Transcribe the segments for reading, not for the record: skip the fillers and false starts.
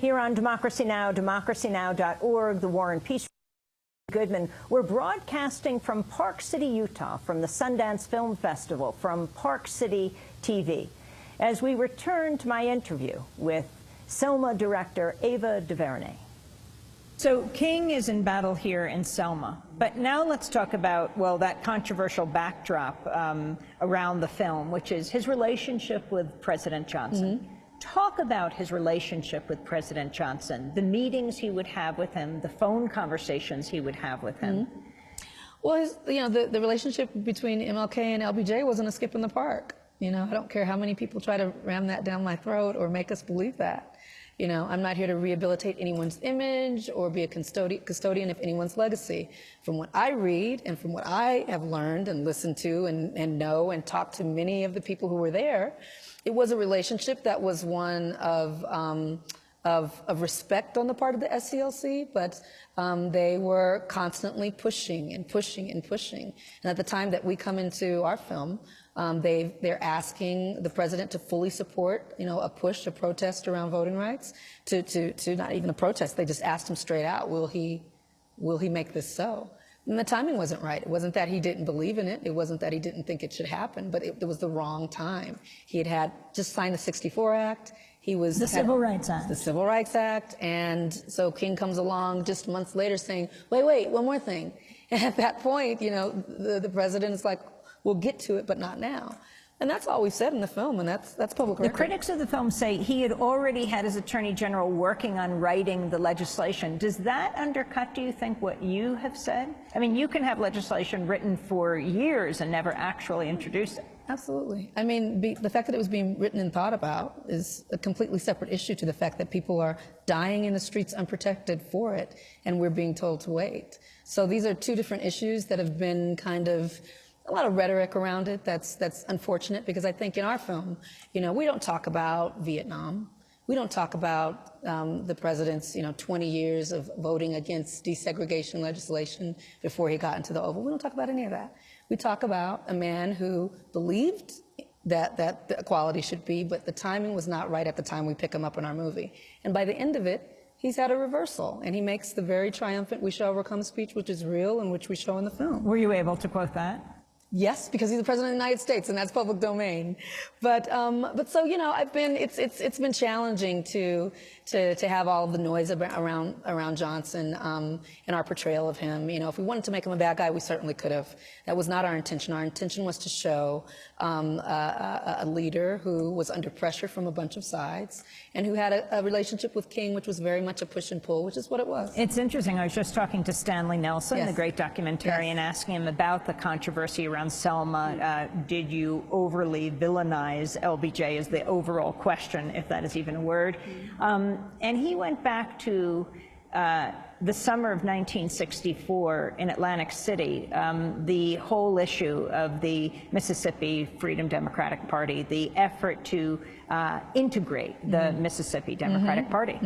Here on Democracy Now!, democracynow.org, the War and Peace. Goodman. We're broadcasting from Park City, Utah, from the Sundance Film Festival, from Park City TV, as we return to my interview with Selma director Ava DuVernay. So King is in battle here in Selma, but now let's talk about, well, that controversial backdrop around the film, which is his relationship with President Johnson. Mm-hmm. Talk about his relationship with President Johnson, the meetings he would have with him, the phone conversations he would have with him. Mm-hmm. Well, the relationship between MLK and LBJ wasn't a skip in the park. I don't care how many people try to ram that down my throat or make us believe that. I'm not here to rehabilitate anyone's image or be a custodian of anyone's legacy. From what I read and from what I have learned and listened to and know and talked to many of the people who were there, it was a relationship that was one of respect on the part of the SCLC, but they were constantly pushing and pushing and pushing. And at the time that we come into our film, they're asking the president to fully support, a push, a protest around voting rights, to not even a protest. They just asked him straight out, will he make this so? And the timing wasn't right. It wasn't that he didn't believe in it. It wasn't that he didn't think it should happen, but it was the wrong time. He had just signed the '64 Act. The Civil Rights Act. The Civil Rights Act. And so King comes along just months later saying, wait, one more thing. And at that point, the president is like, we'll get to it, but not now. And that's all we said in the film, and that's public record. The critics of the film say he had already had his attorney general working on writing the legislation. Does that undercut, do you think, what you have said? I mean, you can have legislation written for years and never actually introduce it. Absolutely. I mean, the fact that it was being written and thought about is a completely separate issue to the fact that people are dying in the streets unprotected for it, and we're being told to wait. So these are two different issues that have been kind of a lot of rhetoric around it. That's unfortunate, because I think in our film, we don't talk about Vietnam. We don't talk about the president's, 20 years of voting against desegregation legislation before he got into the Oval. We don't talk about any of that. We talk about a man who believed that the equality should be, but the timing was not right at the time we pick him up in our movie. And by the end of it, he's had a reversal, and he makes the very triumphant "we shall overcome" speech, which is real and which we show in the film. Were you able to quote that? Yes, because he's the president of the United States, and that's public domain. But so it's been challenging to have all of the noise around Johnson and our portrayal of him. If we wanted to make him a bad guy, we certainly could have. That was not our intention. Our intention was to show a leader who was under pressure from a bunch of sides and who had a relationship with King, which was very much a push and pull, which is what it was. It's interesting. I was just talking to Stanley Nelson, yes, the great documentarian, yes, asking him about the controversy around Selma. Did you overly villainize LBJ is the overall question, if that is even a word. And he went back to the summer of 1964 in Atlantic City, the whole issue of the Mississippi Freedom Democratic Party, the effort to integrate the Mississippi Democratic Party,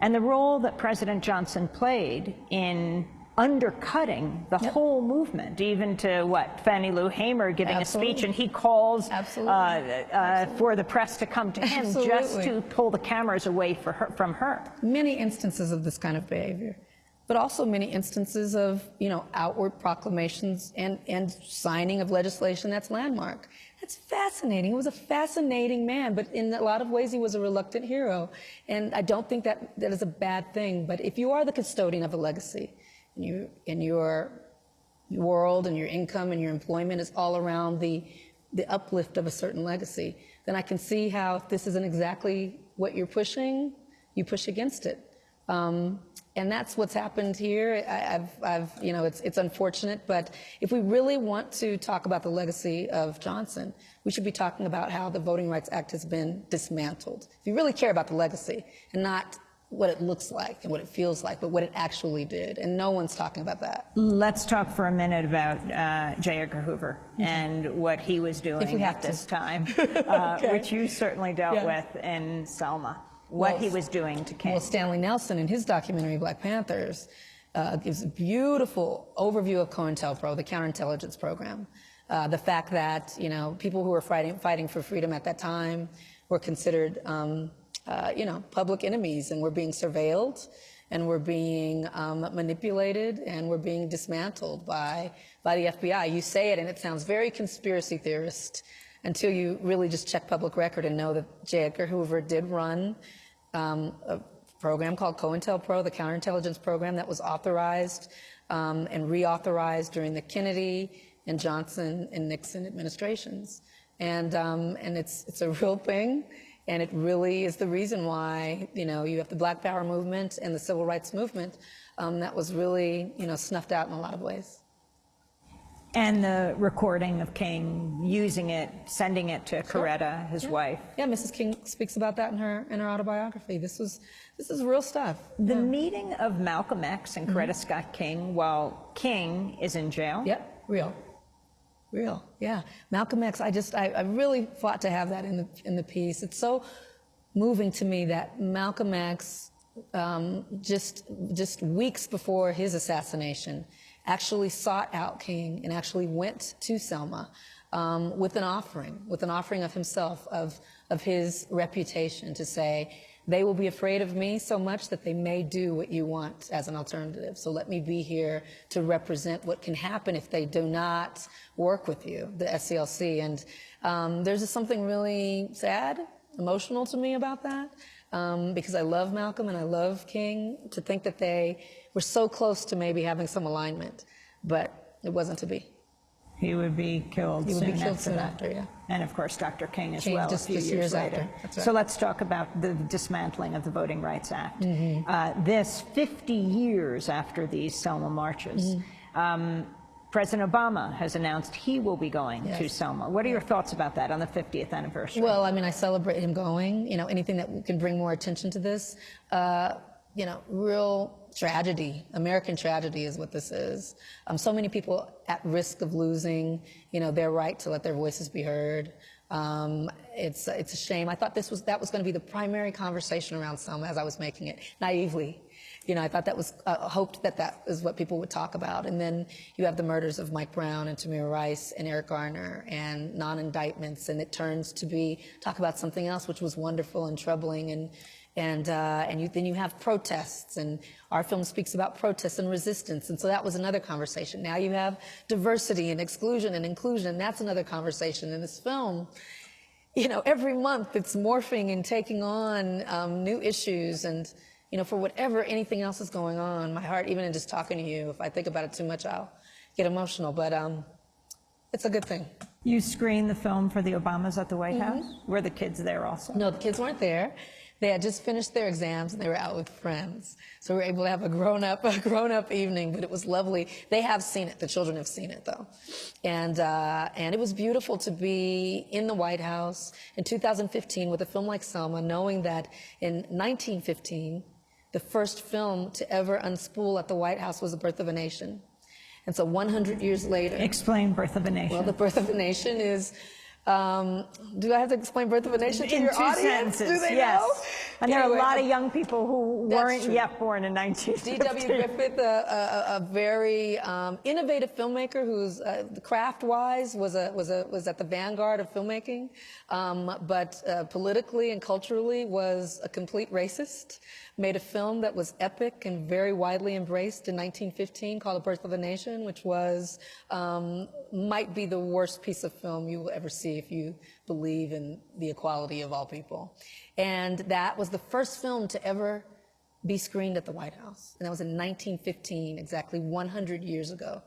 and the role that President Johnson played in undercutting the whole movement, even to Fannie Lou Hamer giving a speech, and he calls for the press to come to him just to pull the cameras away from her. Many instances of this kind of behavior, but also many instances of outward proclamations and signing of legislation that's landmark. That's fascinating. He was a fascinating man, but in a lot of ways he was a reluctant hero, and I don't think that is a bad thing. But if you are the custodian of a legacy, and your world and your income and your employment is all around the uplift of a certain legacy, then I can see how if this isn't exactly what you're pushing, you push against it. And that's what's happened here. It's unfortunate, but if we really want to talk about the legacy of Johnson, we should be talking about how the Voting Rights Act has been dismantled. If you really care about the legacy and not what it looks like and what it feels like, but what it actually did. And no one's talking about that. Let's talk for a minute about J. Edgar Hoover and what he was doing at this time, which you certainly dealt with in Selma, what he was doing to King. Well, Stanley Nelson, in his documentary Black Panthers, gives a beautiful overview of COINTELPRO, the counterintelligence program. The fact that, people who were fighting for freedom at that time were considered public enemies, and we're being surveilled, and we're being manipulated, and we're being dismantled by the FBI. You say it, and it sounds very conspiracy theorist until you really just check public record and know that J. Edgar Hoover did run a program called COINTELPRO, the counterintelligence program that was authorized and reauthorized during the Kennedy and Johnson and Nixon administrations. And it's a real thing. And it really is the reason why, you have the Black Power movement and the Civil Rights movement that was really, snuffed out in a lot of ways. And the recording of King, using it, sending it to Coretta, his wife. Yeah, Mrs. King speaks about that in her autobiography. This is real stuff. The meeting of Malcolm X and Coretta Scott King while King is in jail? Yep, real, yeah. Malcolm X, I really fought to have that in the piece. It's so moving to me that Malcolm X, just weeks before his assassination, actually sought out King and actually went to Selma with an offering of himself, of his reputation, to say, they will be afraid of me so much that they may do what you want as an alternative. So let me be here to represent what can happen if they do not work with you, the SCLC. And there's just something really sad, emotional to me about that, because I love Malcolm and I love King, to think that they were so close to maybe having some alignment, but it wasn't to be. He would be killed soon after, yeah. And of course, Dr. King as well, just a few years later. After. That's right. So let's talk about the dismantling of the Voting Rights Act. This 50 years after these Selma marches, President Obama has announced he will be going to Selma. What are your thoughts about that on the 50th anniversary? Well, I mean, I celebrate him going. Anything that can bring more attention to this. Real tragedy, American tragedy is what this is. So many people at risk of losing, their right to let their voices be heard. It's a shame. I thought that was going to be the primary conversation around Selma as I was making it, naively. I thought that was, hoped that is what people would talk about. And then you have the murders of Mike Brown and Tamir Rice and Eric Garner and non-indictments, and it turns to talk about something else, which was wonderful and troubling. Then you have protests, and our film speaks about protests and resistance, and so that was another conversation. Now you have diversity and exclusion and inclusion, and that's another conversation. In this film, every month it's morphing and taking on new issues, and for whatever anything else is going on, my heart, even in just talking to you, if I think about it too much, I'll get emotional, but it's a good thing. You screened the film for the Obamas at the White House? Were the kids there also? No, the kids weren't there. They had just finished their exams and they were out with friends. So we were able to have a grown-up evening, but it was lovely. They have seen it. The children have seen it, though. And it was beautiful to be in the White House in 2015 with a film like Selma, knowing that in 1915, the first film to ever unspool at the White House was The Birth of a Nation. And so 100 years later... Explain Birth of a Nation. Well, The Birth of a Nation is... do I have to explain Birth of a Nation to your audience? Sentences, do they know? And there are a lot of young people who weren't yet born in 1950. D.W. Griffith, a very innovative filmmaker who's craft-wise was at the vanguard of filmmaking, but politically and culturally was a complete racist. Made a film that was epic and very widely embraced in 1915 called The Birth of a Nation, which was might be the worst piece of film you will ever see if you believe in the equality of all people. And that was the first film to ever be screened at the White House. And that was in 1915, exactly 100 years ago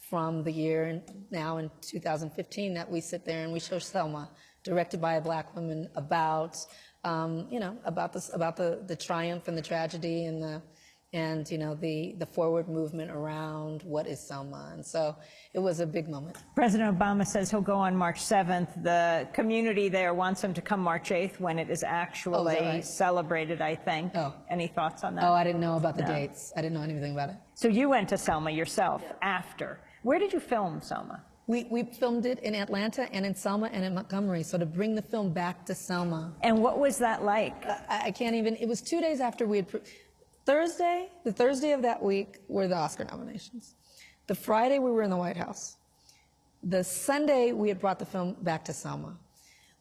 from the year now in 2015 that we sit there and we show Selma, directed by a Black woman, about about the triumph and the tragedy and the forward movement around what is Selma. And so it was a big moment. President Obama says he'll go on March 7th. The community there wants him to come March 8th when it is actually celebrated, I think. Any thoughts on that? Oh, I didn't know about the dates. I didn't know anything about it. So you went to Selma yourself after. Where did you film Selma? We filmed it in Atlanta and in Selma and in Montgomery, so to bring the film back to Selma. And what was that like? I can't even, it was 2 days after we had, the Thursday of that week were the Oscar nominations. The Friday we were in the White House. The Sunday we had brought the film back to Selma.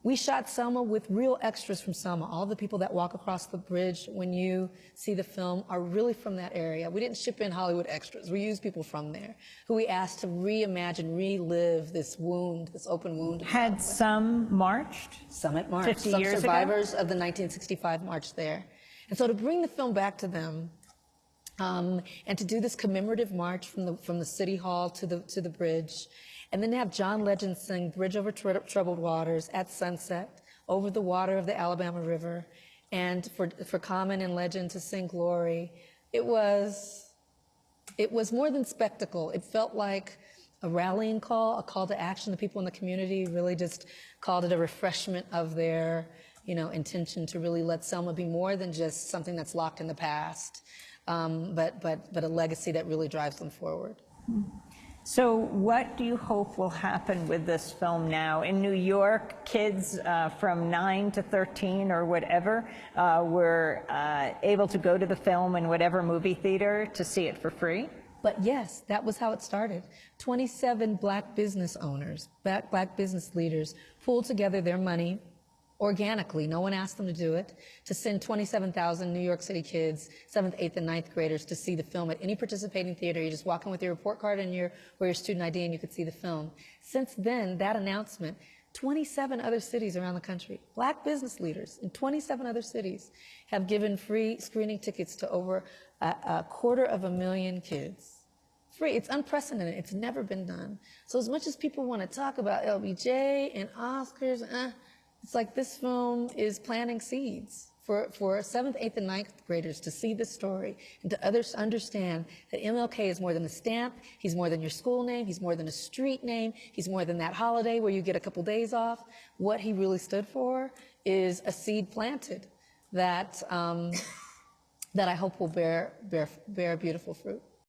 We shot Selma with real extras from Selma. All the people that walk across the bridge when you see the film are really from that area. We didn't ship in Hollywood extras. We used people from there who we asked to reimagine, relive this wound, this open wound. Had some marched? Some at marched. 50 some years survivors ago? of the 1965 march there. And so to bring the film back to them, and to do this commemorative march from the city hall to the bridge, and then to have John Legend sing Bridge Over Troubled Waters at sunset over the water of the Alabama River, and for Common and Legend to sing Glory. It was more than spectacle. It felt like a rallying call, a call to action. The people in the community really just called it a refreshment of their, intention to really let Selma be more than just something that's locked in the past, but a legacy that really drives them forward. So what do you hope will happen with this film now? In New York, kids from 9 to 13 or whatever were able to go to the film in whatever movie theater to see it for free? But yes, that was how it started. 27 black business owners, black business leaders pooled together their money organically, no one asked them to do it, to send 27,000 New York City kids, 7th, 8th, and 9th graders to see the film at any participating theater. You just walk in with your report card and your student ID and you could see the film. Since then, that announcement, 27 other cities around the country, black business leaders in 27 other cities have given free screening tickets to over 250,000 kids. Free. It's unprecedented. It's never been done. So as much as people want to talk about LBJ and Oscars, it's like this film is planting seeds for 7th, 8th, and 9th graders to see this story and to others understand that MLK is more than a stamp. He's more than your school name. He's more than a street name. He's more than that holiday where you get a couple days off. What he really stood for is a seed planted that I hope will bear beautiful fruit.